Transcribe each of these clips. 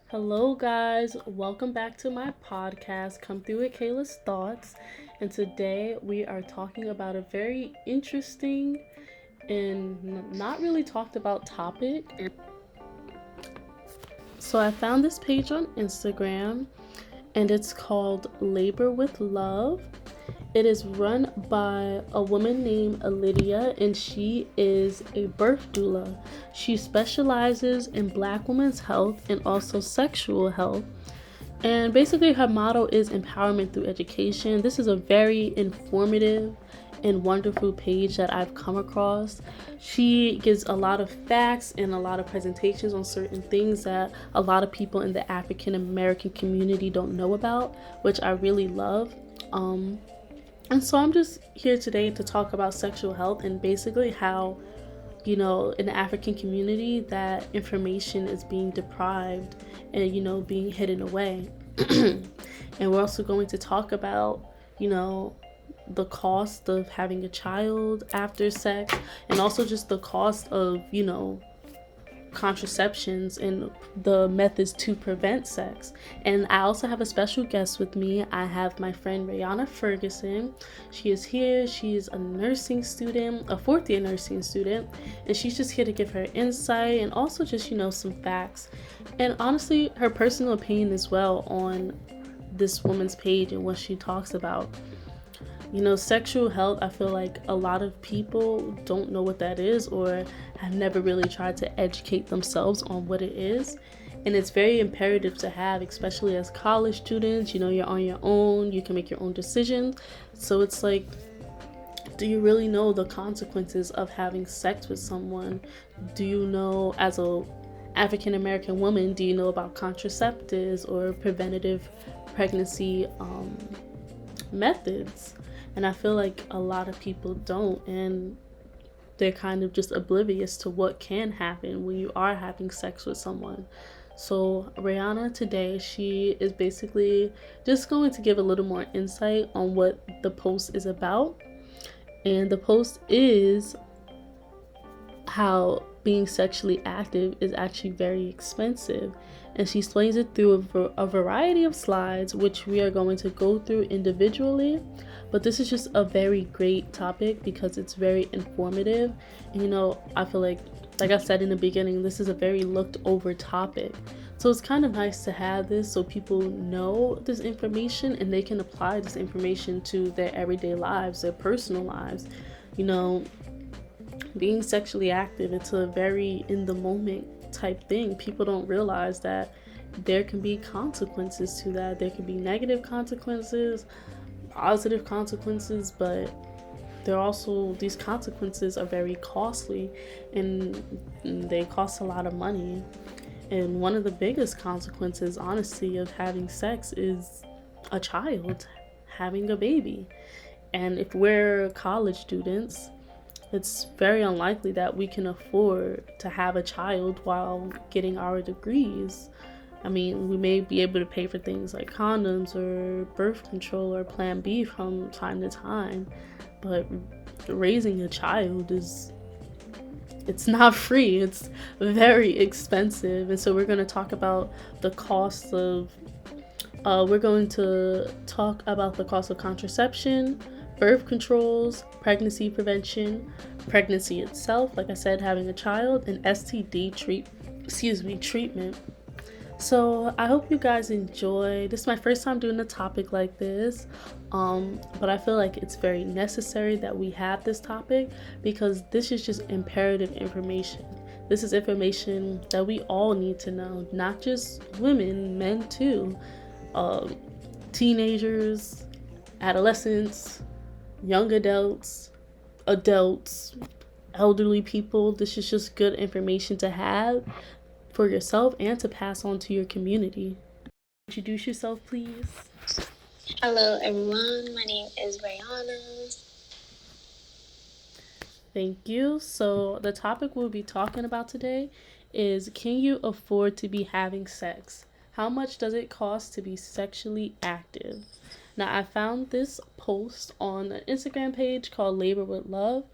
Hello, guys. Welcome back to my podcast, Come Through with Kayla's Thoughts. And today we are talking about a very interesting and not really talked about topic. So, I found this page on Instagram and it's called Labor with Love. It is run by a woman named Lydia, and she is a birth doula. She specializes in Black women's health and also sexual health. And basically, her motto is empowerment through education. This is a very informative and wonderful page that I've come across. She gives a lot of facts and a lot of presentations on certain things that a lot of people in the African American community don't know about, which I really love. And so I'm just here today to talk about sexual health and basically how, in the African community, that information is being deprived and, being hidden away. And we're also going to talk about, the cost of having a child after sex and also just the cost of, contraceptions and the methods to prevent sex. And I also have a special guest with me. I have my friend Rihanna Ferguson. She is here. She is a nursing student, a fourth year nursing student, and she's just here to give her insight and also just, some facts. And honestly, her personal opinion as well on this woman's page and what she talks about. Sexual health, I feel like a lot of people don't know what that is or have never really tried to educate themselves on what it is. And it's very imperative to have, especially as college students. You're on your own, you can make your own decisions. So it's like, do you really know the consequences of having sex with someone? Do you know, as a African American woman, do you know about contraceptives or preventative pregnancy methods? And I feel like a lot of people don't, and they're kind of just oblivious to what can happen when you are having sex with someone. So Rihanna today, she is basically just going to give a little more insight on what the post is about. And the post is how being sexually active is actually very expensive. And she explains it through a variety of slides, which we are going to go through individually. But this is just a very great topic because it's very informative. And, I feel like I said in the beginning, this is a very looked over topic. So it's kind of nice to have this so people know this information and they can apply this information to their everyday lives, their personal lives. Being sexually active, it's a very in the moment type thing. People don't realize that there can be consequences to that. There can be negative consequences, positive consequences, but there also, these consequences are very costly and they cost a lot of money. And one of the biggest consequences, honestly, of having sex is a child, having a baby. And if we're college students, it's very unlikely that we can afford to have a child while getting our degrees. I mean, we may be able to pay for things like condoms or birth control or Plan B from time to time, but raising a child it's not free. It's very expensive. And so we're going to talk about the cost of contraception, birth controls, pregnancy prevention, pregnancy itself, like I said, having a child, and STD treatment. So I hope you guys enjoy. This is my first time doing a topic like this, but I feel like it's very necessary that we have this topic because this is just imperative information. This is information that we all need to know, not just women, men too, teenagers, adolescents, young adults, elderly people. This is just good information to have for yourself and to pass on to your community. Introduce yourself, please. Hello, everyone. My name is Brianna. Thank you. So, the topic we'll be talking about today is, can you afford to be having sex? How much does it cost to be sexually active? Now, I found this post on an Instagram page called Labor with Love.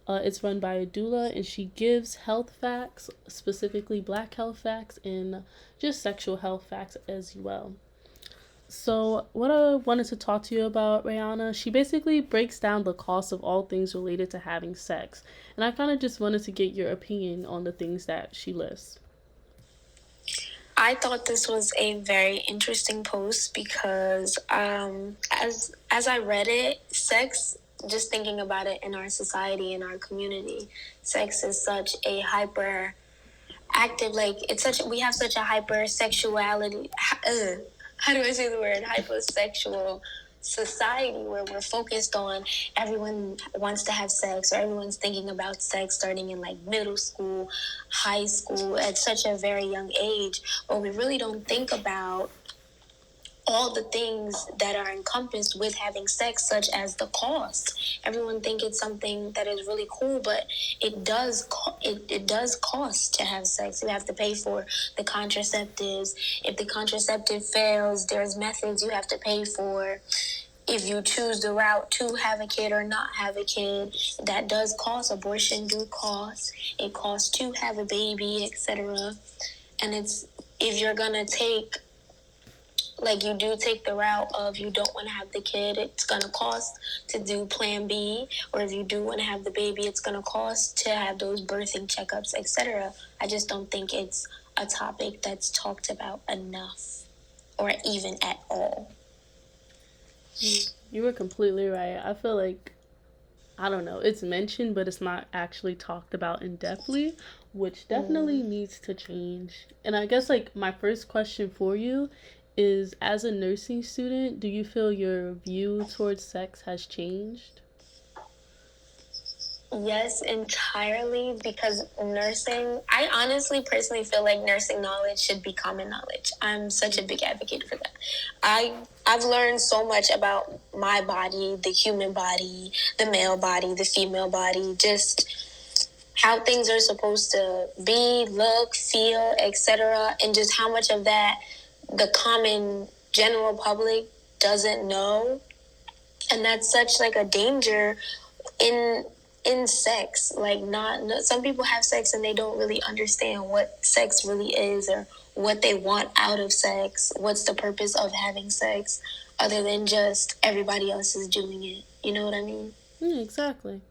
It's run by a doula, and she gives health facts, specifically Black health facts, and just sexual health facts as well. So, what I wanted to talk to you about, Rihanna, she basically breaks down the cost of all things related to having sex. And I kind of just wanted to get your opinion on the things that she lists. I thought this was a very interesting post because as I read it, sex, just thinking about it in our society, in our community, sex is such a hyper active, like we have such a hypersexuality. How do I say the word? Hypersexual society where we're focused on everyone wants to have sex, or everyone's thinking about sex starting in like middle school, high school, at such a very young age, but we really don't think about all the things that are encompassed with having sex, such as the cost. Everyone think it's something that is really cool, but it does cost to have sex. You have to pay for the contraceptives. If the contraceptive fails, there's methods you have to pay for. If you choose the route to have a kid or not have a kid, that does cost. Abortion do cost. It costs to have a baby, etc. And it's, if you're gonna take, like, you do take the route of you don't want to have the kid, it's going to cost to do plan B. Or if you do want to have the baby, it's going to cost to have those birthing checkups, etc. I just don't think it's a topic that's talked about enough, or even at all. You were completely right. I feel like, I don't know, it's mentioned, but it's not actually talked about in depthly, which definitely needs to change. And I guess, like, my first question for you is, as a nursing student, do you feel your view towards sex has changed? Yes, entirely, because nursing, I honestly personally feel like nursing knowledge should be common knowledge. I'm such a big advocate for that. I've learned so much about my body, the human body, the male body, the female body, just how things are supposed to be, look, feel, etc., and just how much of that the common general public doesn't know. And that's such like a danger in sex. Like, some people have sex and they don't really understand what sex really is, or what they want out of sex, what's the purpose of having sex, other than just everybody else is doing it. You know what I mean? Yeah, exactly.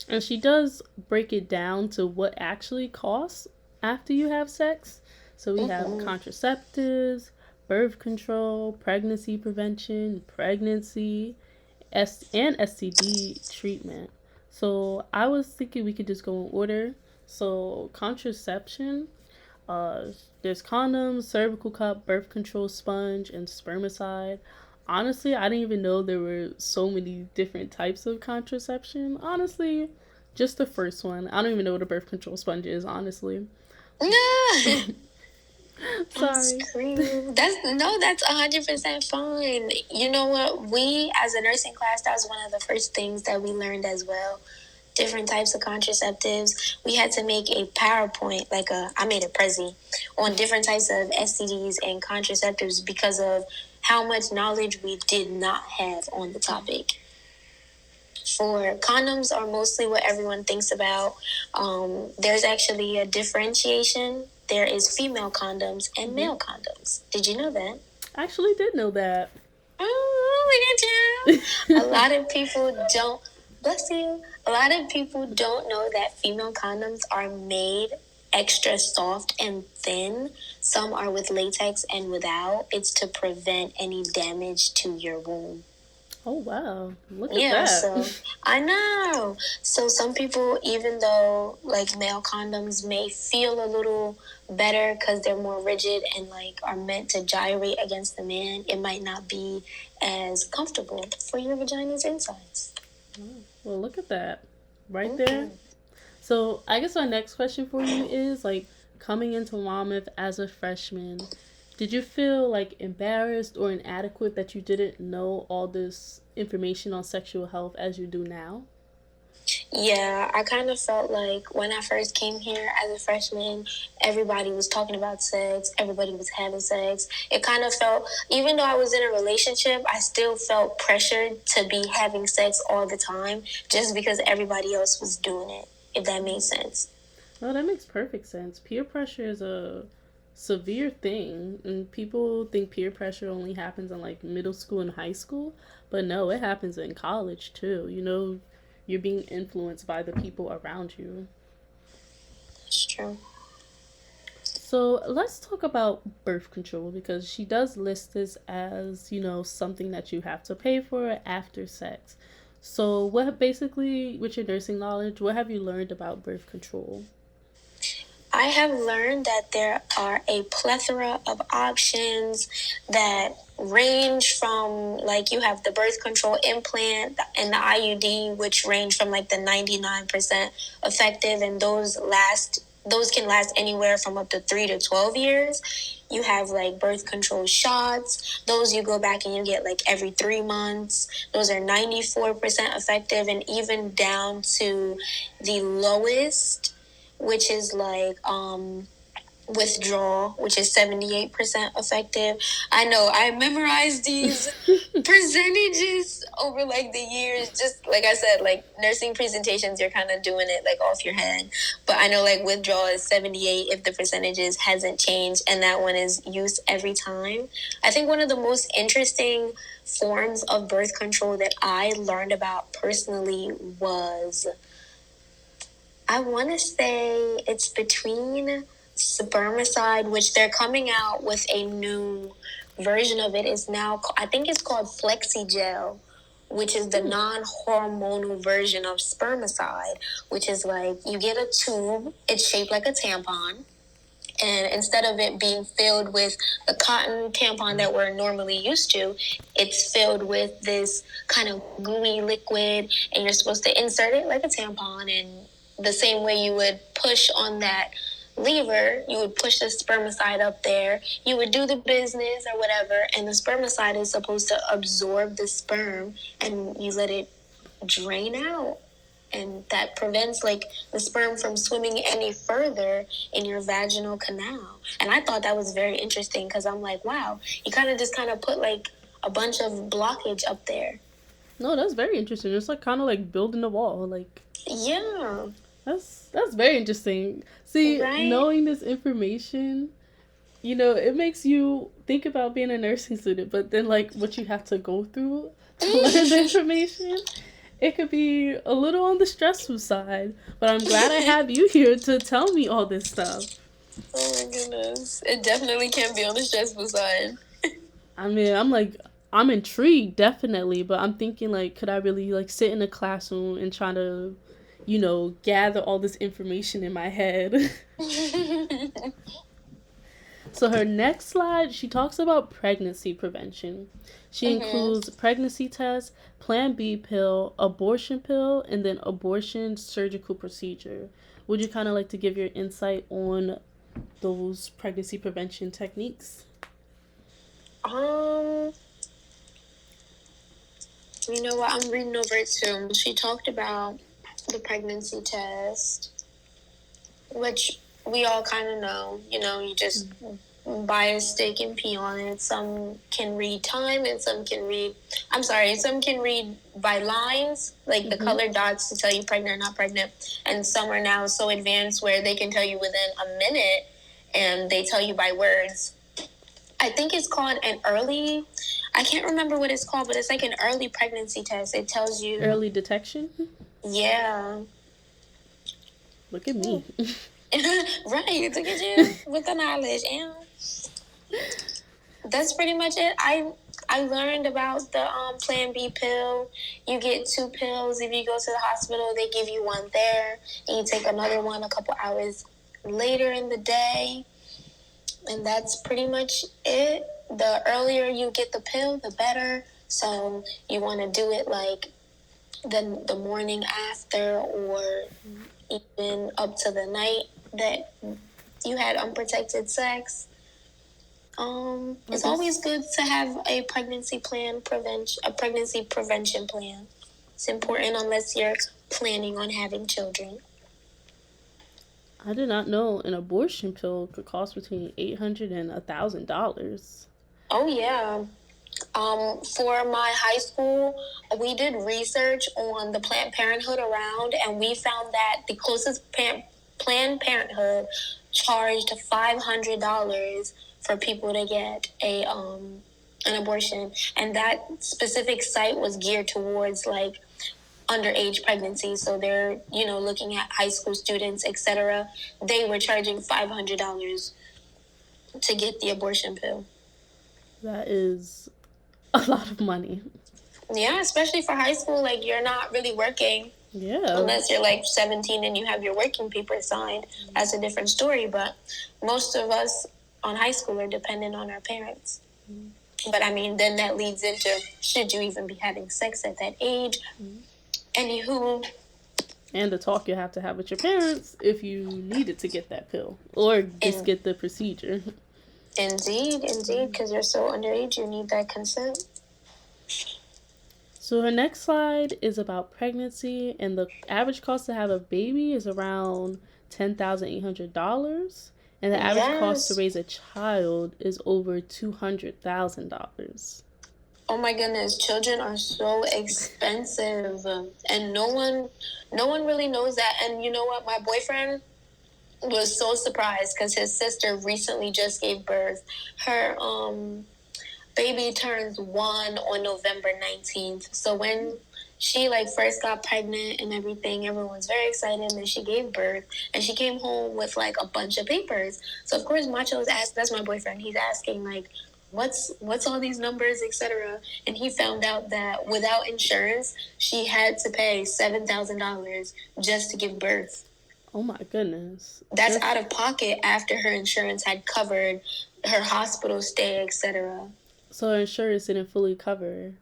And she does break it down to what actually costs after you have sex. So we have contraceptives, birth control, pregnancy prevention, pregnancy, and STD treatment. So I was thinking we could just go in order. So contraception, there's condoms, cervical cup, birth control sponge, and spermicide. Honestly, I didn't even know there were so many different types of contraception. Honestly, just the first one. I don't even know what a birth control sponge is, honestly. No. Sorry. That's 100% fine. You know what? We, as a nursing class, that was one of the first things that we learned as well. Different types of contraceptives. We had to make a PowerPoint, I made a Prezi on different types of STDs and contraceptives because of how much knowledge we did not have on the topic. For condoms are mostly what everyone thinks about. There's actually a differentiation. There is female condoms and male condoms. Did you know that? I actually did know that. Oh, look at you. A lot of people don't. Bless you. A lot of people don't know that female condoms are made extra soft and thin. Some are with latex and without. It's to prevent any damage to your womb. Oh, wow. Look at that. So I know. So some people, even though like male condoms may feel a little better because they're more rigid and like are meant to gyrate against the man, it might not be as comfortable for your vagina's insides. Well, look at that. Right there. So I guess our next question for you is, like, coming into Monmouth as a freshman, did you feel like embarrassed or inadequate that you didn't know all this information on sexual health as you do now? Yeah, I kind of felt like when I first came here as a freshman, everybody was talking about sex, everybody was having sex. It kind of felt, even though I was in a relationship, I still felt pressured to be having sex all the time just because everybody else was doing it, if that makes sense. Oh, that makes perfect sense. Peer pressure is a severe thing, and people think peer pressure only happens in like middle school and high school, but no, it happens in college too. You're being influenced by the people around you. It's true. So let's talk about birth control because she does list this as, something that you have to pay for after sex. So, with your nursing knowledge, what have you learned about birth control? I have learned that there are a plethora of options that range from, like, you have the birth control implant and the IUD, which range from like the 99% effective, and those can last anywhere from up to 3 to 12 years. You have like birth control shots. Those you go back and you get like every 3 months. Those are 94% effective, and even down to the lowest, which is like withdrawal, which is 78% effective. I know I memorized these percentages over like the years. Just like I said, like nursing presentations, you're kind of doing it like off your head. But I know like withdrawal is 78 if the percentages hasn't changed, and that one is used every time. I think one of the most interesting forms of birth control that I learned about personally was, I want to say it's between spermicide, which they're coming out with a new version of it. Is now, I think it's called FlexiGel, which is the non-hormonal version of spermicide, which is like you get a tube, it's shaped like a tampon. And instead of it being filled with a cotton tampon that we're normally used to, it's filled with this kind of gooey liquid, and you're supposed to insert it like a tampon. And the same way you would push on that lever, you would push the spermicide up there. You would do the business or whatever, and the spermicide is supposed to absorb the sperm, and you let it drain out, and that prevents like the sperm from swimming any further in your vaginal canal. And I thought that was very interesting because I'm like, wow, you kind of put like a bunch of blockage up there. No, that's very interesting. It's like kind of like building a wall. Like Yeah. that's very interesting. See, Right. knowing this information, it makes you think about being a nursing student, but then like what you have to go through to learn the information, it could be a little on the stressful side. But I'm glad I have you here to tell me all this stuff. Oh my goodness, it definitely can be on the stressful side. I mean, I'm intrigued definitely, but I'm thinking like could I really like sit in a classroom and try to, gather all this information in my head? So her next slide, she talks about pregnancy prevention. She includes pregnancy tests, Plan B pill, abortion pill, and then abortion surgical procedure. Would you kind of like to give your insight on those pregnancy prevention techniques? um you know what, I'm reading over it too. She talked about the pregnancy test, which we all kind of know. You just buy a stick and pee on it. Some can read time, and some can read by lines, like the colored dots to tell you pregnant or not pregnant. And some are now so advanced where they can tell you within a minute, and they tell you by words. I think it's called I can't remember what it's called, but it's like an early pregnancy test. It tells you. Early detection? Yeah. Look at me. Right, look at you with the knowledge. And that's pretty much it. I learned about the Plan B pill. You get 2 pills if you go to the hospital. They give you one there, and you take another one a couple hours later in the day. And that's pretty much it. The earlier you get the pill, the better. So you want to do it like the morning after, or even up to the night that you had unprotected sex. It's always good to have a pregnancy prevention plan. It's important unless you're planning on having children. I did not know an abortion pill could cost between $800 and $1,000. Oh yeah. For my high school, we did research on the Planned Parenthood around, and we found that the closest Planned Parenthood charged $500 for people to get an abortion, and that specific site was geared towards like underage pregnancy. So they're looking at high school students, etc. They were charging $500 to get the abortion pill. That is a lot of money. Yeah, especially for high school, like you're not really working. Yeah. Unless you're like 17 and you have your working papers signed. That's a different story. But most of us on high school are dependent on our parents. But I mean, then that leads into, should you even be having sex at that age? Anywho. And the talk you have to have with your parents if you needed to get that pill or just get the procedure. Indeed, because you're so underage, you need that consent. So her next slide is about pregnancy, and the average cost to have a baby is around $10,800, and the average cost to raise a child is over $200,000. Oh my goodness, children are so expensive, and no one really knows that. And you know what? My boyfriend was so surprised because his sister recently just gave birth. Her baby turns 1 on November 19th. So when she first got pregnant and everything, everyone was very excited, and she gave birth, and she came home with a bunch of papers. So of course Macho's asked, that's my boyfriend, he's asking what's all these numbers, etc. And he found out that without insurance, she had to pay $7,000 just to give birth. Oh my goodness. That's out of pocket after her insurance had covered her hospital stay, etc. So her insurance didn't fully cover.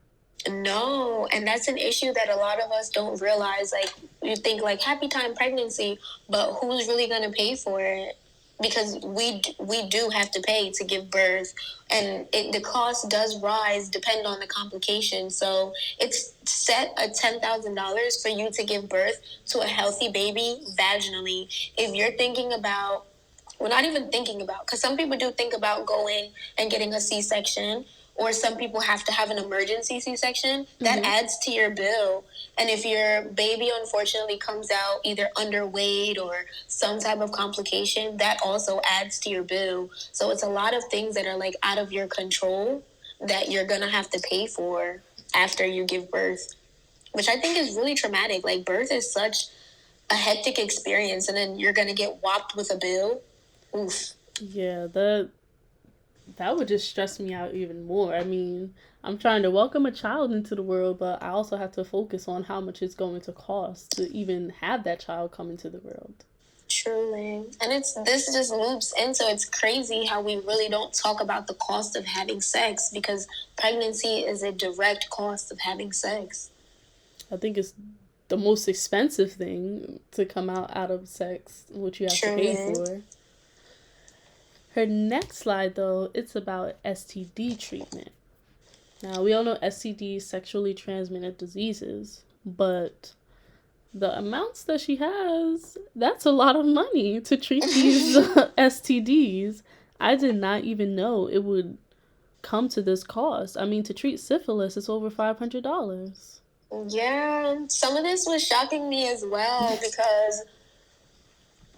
No, and that's an issue that a lot of us don't realize. You think happy time pregnancy, but who's really going to pay for it? Because we do have to pay to give birth, and the cost does rise depending on the complication. So it's set at $10,000 for you to give birth to a healthy baby vaginally. If you're thinking about, well, not even thinking about, because some people do think about going and getting a C-section, or some people have to have an emergency C-section, that adds to your bill. And if your baby unfortunately comes out either underweight or some type of complication, that also adds to your bill. So it's a lot of things that are out of your control that you're going to have to pay for after you give birth, which I think is really traumatic. Birth is such a hectic experience, and then you're going to get whopped with a bill. Oof. Yeah, that would just stress me out even more. I mean, I'm trying to welcome a child into the world, but I also have to focus on how much it's going to cost to even have that child come into the world. Truly. And this just loops into, it's crazy how we really don't talk about the cost of having sex, because pregnancy is a direct cost of having sex. I think it's the most expensive thing to come out of sex, which you have to pay for. Her next slide, though, it's about STD treatment. Now, we all know STDs, sexually transmitted diseases, but the amounts that she has, that's a lot of money to treat these STDs. I did not even know it would come to this cost. I mean, to treat syphilis, it's over $500. Yeah, some of this was shocking me as well, because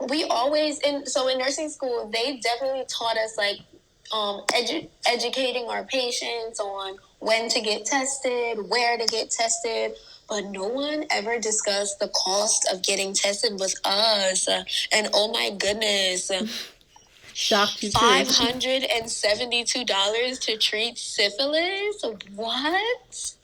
we always, in nursing school, they definitely taught us educating our patients on when to get tested, where to get tested, but no one ever discussed the cost of getting tested with us. And oh my goodness, shocked you too. $572 to treat syphilis? What?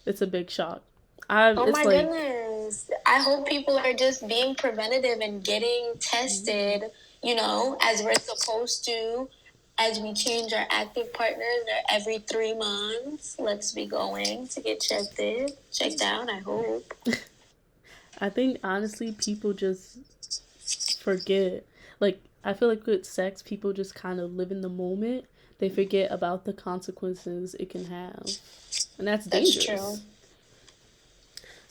It's a big shock. Goodness. I hope people are just being preventative and getting tested, as we're supposed to, as we change our active partners every 3 months. Let's be going to get checked out, I hope. I think, honestly, people just forget. I feel like with sex, people just kind of live in the moment. They forget about the consequences it can have. And that's dangerous. That's true.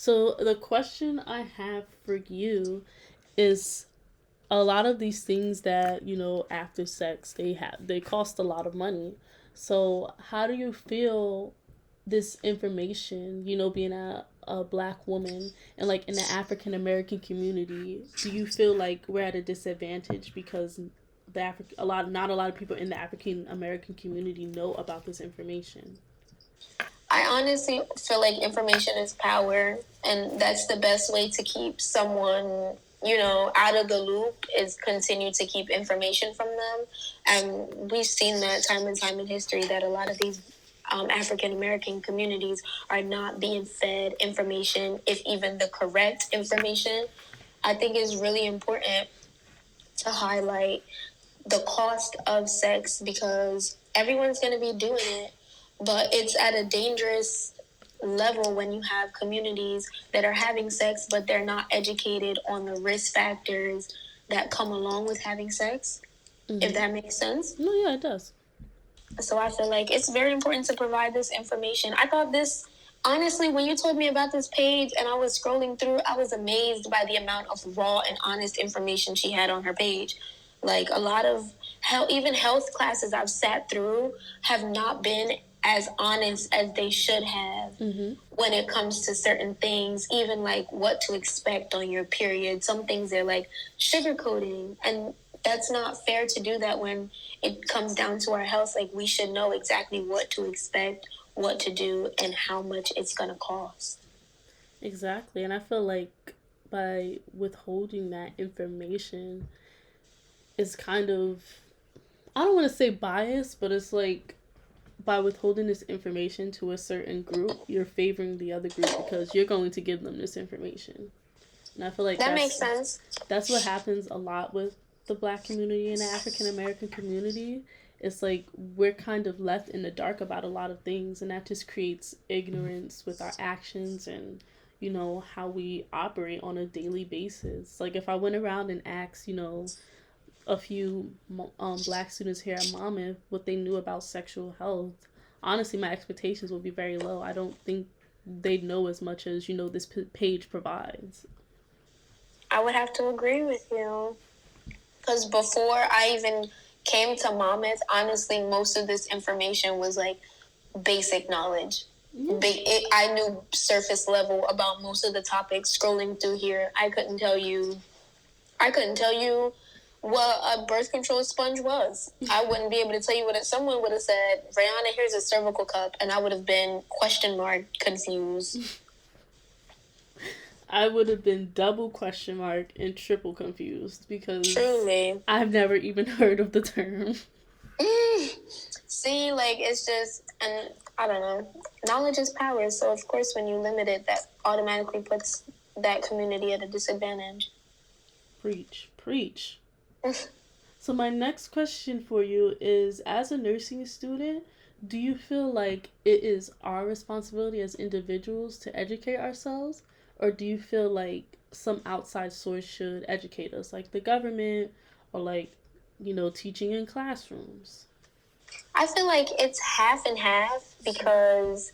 So the question I have for you is, a lot of these things that, after sex, they cost a lot of money. So how do you feel this information, being a black woman and like in the African American community, do you feel like we're at a disadvantage because not a lot of people in the African American community know about this information? I honestly feel like information is power, and that's the best way to keep someone, out of the loop is continue to keep information from them. And we've seen that time and time in history that a lot of these African American communities are not being fed information, if even the correct information. I think it's really important to highlight the cost of sex because everyone's going to be doing it, but it's at a dangerous level when you have communities that are having sex, but they're not educated on the risk factors that come along with having sex, if that makes sense. No, yeah, it does. So I feel like it's very important to provide this information. I thought this, honestly, when you told me about this page and I was scrolling through, I was amazed by the amount of raw and honest information she had on her page. Like a lot of even health classes I've sat through have not been as honest as they should have when it comes to certain things, even like what to expect on your period. Some things they're like sugarcoating, and that's not fair to do that when it comes down to our health. Like we should know exactly what to expect, what to do, and how much it's going to cost. Exactly. And I feel like by withholding that information is kind of, I don't want to say biased, but it's like by withholding this information to a certain group, you're favoring the other group because you're going to give them this information. And I feel like that makes sense. That's what happens a lot with the black community and the African American community. It's like we're kind of left in the dark about a lot of things, and that just creates ignorance with our actions and how we operate on a daily basis. Like if I went around and asked a few black students here at Monmouth what they knew about sexual health, honestly my expectations would be very low. I don't think they'd know as much as this page provides. I would have to agree with you. Because before I even came to Monmouth, honestly, most of this information was like basic knowledge. I knew surface level about most of the topics. Scrolling through here, I couldn't tell you what a birth control sponge was. I wouldn't be able to tell you what someone would have said, Rihanna, here's a cervical cup, and I would have been question mark confused. I would have been double question mark and triple confused because truly I've never even heard of the term. See, like it's just, and I don't know, knowledge is power. So of course, when you limit it, that automatically puts that community at a disadvantage. Preach. So my next question for you is, as a nursing student, do you feel like it is our responsibility as individuals to educate ourselves? Or do you feel like some outside source should educate us, like the government or like, teaching in classrooms? I feel like it's half and half because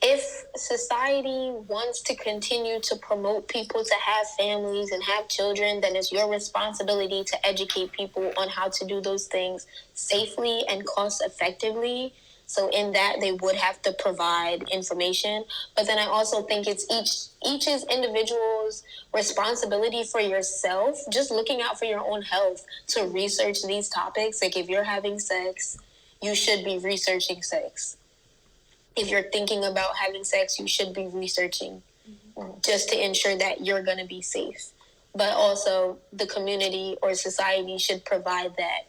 if society wants to continue to promote people to have families and have children, then it's your responsibility to educate people on how to do those things safely and cost effectively. So in that, they would have to provide information. But then I also think it's each individual's responsibility for yourself, just looking out for your own health, to research these topics. Like if you're having sex, you should be researching sex. If you're thinking about having sex, you should be researching just to ensure that you're going to be safe. But also the community or society should provide that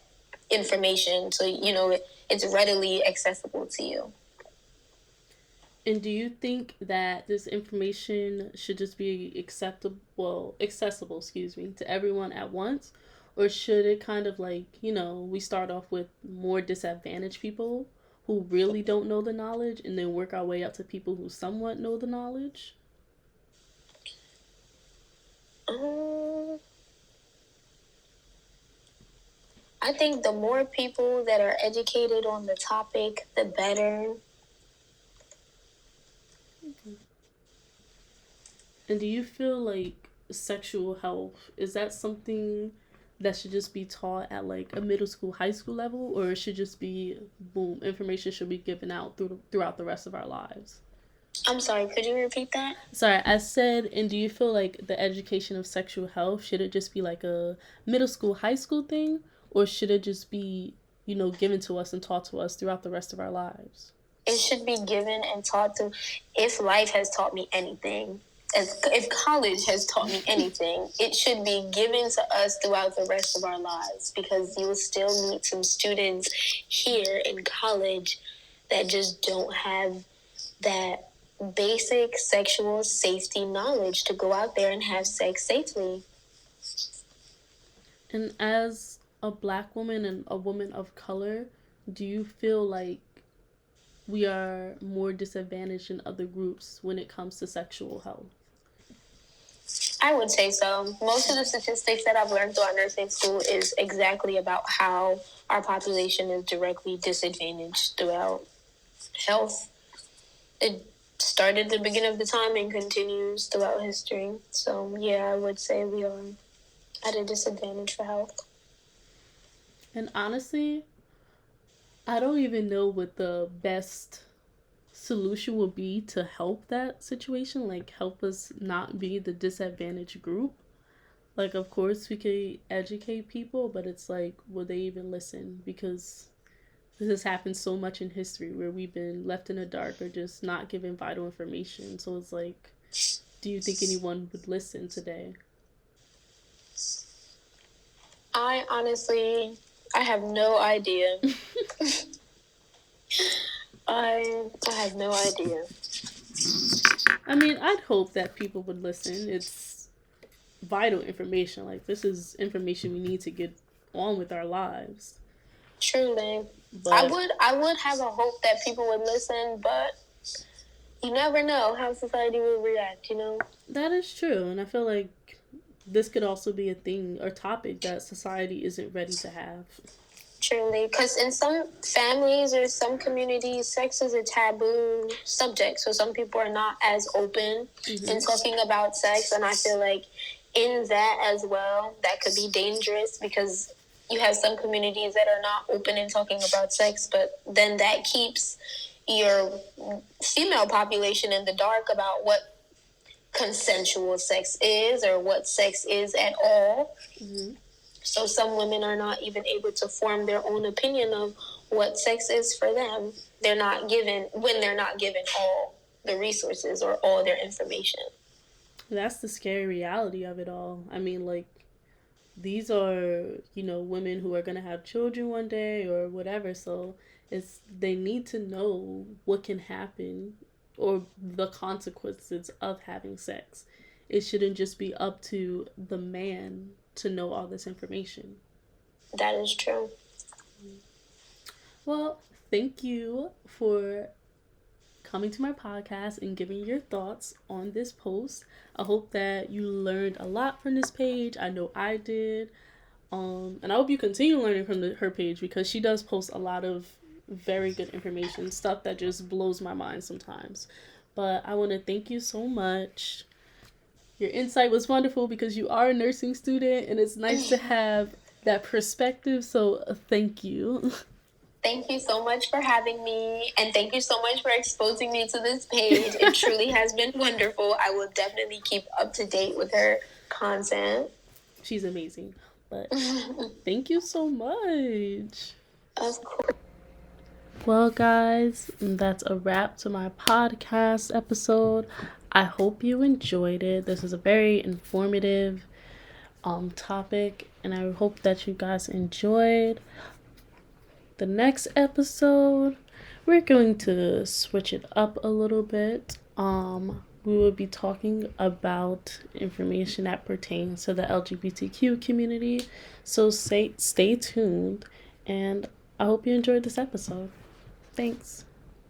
information so it's readily accessible to you. And do you think that this information should just be accessible, to everyone at once? Or should it kind of like, we start off with more disadvantaged people who really don't know the knowledge and then work our way up to people who somewhat know the knowledge? I think the more people that are educated on the topic, the better. And do you feel like sexual health, is that something that should just be taught at like a middle school, high school level, or it should just be boom, information should be given out throughout the rest of our lives? I'm sorry, could you repeat that? Sorry, I said, and do you feel like the education of sexual health, should it just be like a middle school, high school thing, or should it just be, given to us and taught to us throughout the rest of our lives? It should be given and taught to, if life has taught me anything, if college has taught me anything, it should be given to us throughout the rest of our lives, because you will still meet some students here in college that just don't have that basic sexual safety knowledge to go out there and have sex safely. And as a Black woman and a woman of color, do you feel like we are more disadvantaged than other groups when it comes to sexual health? I would say so. Most of the statistics that I've learned throughout nursing school is exactly about how our population is directly disadvantaged throughout health. It started at the beginning of the time and continues throughout history. So, yeah, I would say we are at a disadvantage for health. And honestly, I don't even know what the best solution would be to help that situation, like help us not be the disadvantaged group. Like, of course we could educate people, but it's like, will they even listen? Because this has happened so much in history where we've been left in the dark or just not given vital information. So it's like, do you think anyone would listen today? I honestly, I have no idea. I have no idea. I mean, I'd hope that people would listen. It's vital information. Like, this is information we need to get on with our lives. Truly. But I would have a hope that people would listen, but you never know how society will react, That is true. And I feel like this could also be a thing or topic that society isn't ready to have. Truly, because in some families or some communities, sex is a taboo subject. So some people are not as open in talking about sex. And I feel like in that as well, that could be dangerous, because you have some communities that are not open in talking about sex, but then that keeps your female population in the dark about what consensual sex is or what sex is at all. Mm-hmm. So some women are not even able to form their own opinion of what sex is for them. They're not given all the resources or all their information. That's the scary reality of it all. I mean, like, these are, women who are going to have children one day or whatever. So they need to know what can happen or the consequences of having sex. It shouldn't just be up to the man to know all this information. That is true. Well, thank you for coming to my podcast and giving your thoughts on this post. I hope that you learned a lot from this page. I know I did. And I hope you continue learning from her page, because she does post a lot of very good information, stuff that just blows my mind sometimes. But I want to thank you so much. Your insight was wonderful, because you are a nursing student and it's nice to have that perspective. So thank you. Thank you so much for having me, and thank you so much for exposing me to this page. It truly has been wonderful. I will definitely keep up to date with her content. She's amazing. But thank you so much. Of course. Well, guys, that's a wrap to my podcast episode. I hope you enjoyed it. This is a very informative topic, and I hope that you guys enjoyed. The next episode, we're going to switch it up a little bit. We will be talking about information that pertains to the LGBTQ community. So stay tuned, and I hope you enjoyed this episode. Thanks.